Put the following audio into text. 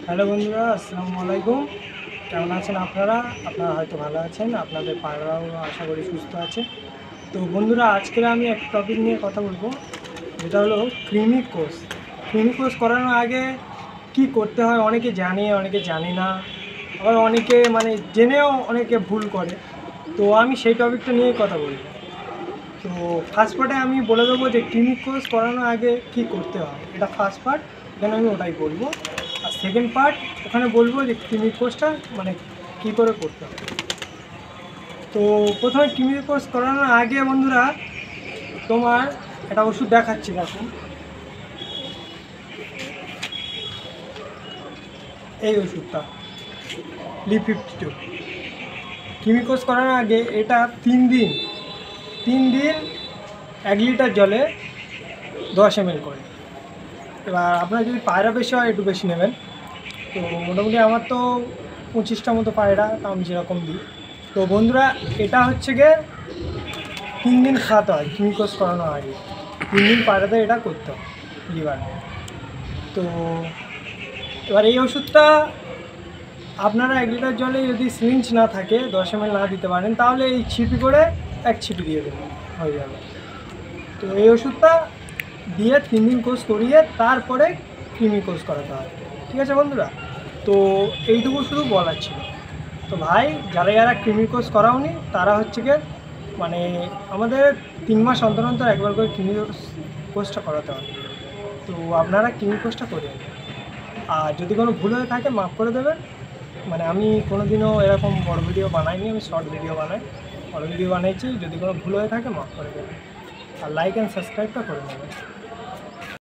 Hello বন্ধুরা, আসসালামু আলাইকুম। কেমন আছেন আপনারা? আপনারা হয়তো ভালো আছেন, আপনাদের পাড়াও আশা করি সুস্থ আছে। তো বন্ধুরা, আজকে আমি একটা টপিক নিয়ে কথা বলবো, যেটা হলো কৃমি কোষ। কৃমি কোষ করানোর আগে কি করতে হয় অনেকে জানে, অনেকে জানে না, আবার অনেকে জেনেও অনেকে ভুল করে। তো আমি সেই টপিকটা নিয়েই কথা বলবো। তো ফার্স্ট পার্টে আমি বলে দেবো যে কৃমি কোষ করানোর আগে কি করতে হয়, এটা ফার্স্ট পার্ট, এখানে আমি ওটাই বলবো। আর সেকেন্ড পার্ট ওখানে বলবো যে কৃমি কোষটা কী করে করতে হবে। তো প্রথমে কৃমি কোষ করানোর আগে বন্ধুরা, তোমার একটা ওষুধ দেখাচ্ছি, দেখুন এই ওষুধটা Li52। কৃমি কোষ করানোর আগে এটা 3 দিন 1 লিটার জলে 10 ml করে। এবার আপনার যদি পায়রা বেশি হয় একটু বেশি নেবেন। তো মোটামুটি আমার তো 25টা মতো পায়রা, আমি যেরকম দিই। তো বন্ধুরা, এটা হচ্ছে গিয়ে 3 দিন খাওয়াতে হয় কৃমি কোষ করানোর আগে। 3 দিন পায়রাতে এটা করতে হয় লিভার। তো এবার এই ওষুধটা আপনারা 1 লিটার জলে যদি সিরিঞ্জ না থাকে, 10 ml না দিতে পারেন, তাহলে এই ছিপি করে 1 ছিপি দিয়ে দেবেন, হয়ে যাবে। তো এই ওষুধটা দিয়ে 3 দিন কোর্স করিয়ে তারপরে কৃমি কোর্স করাতে হয়। ঠিক আছে বন্ধুরা? তো এইটুকু শুধু বলার ছিল। তো ভাই, যারা যারা কৃমি কোর্স করাওনি তারা হচ্ছে গিয়ে আমাদের 3 মাস অন্তর অন্তর একবার করে কৃমি কোর্সটা করাতে হবে। তো আপনারা কৃমি কোর্সটা করে নেবেন। আর যদি কোনো ভুল হয়ে থাকে মাফ করে দেবেন। আমি কোনো দিনও এরকম বড় ভিডিও বানাইনি, আমি শর্ট ভিডিও বানাই। বড় ভিডিও বানিয়েছি, যদি কোনো ভুল হয়ে থাকে মাফ করে দেবেন। আর লাইক অ্যান্ড সাবস্ক্রাইবটা করে নেবেন।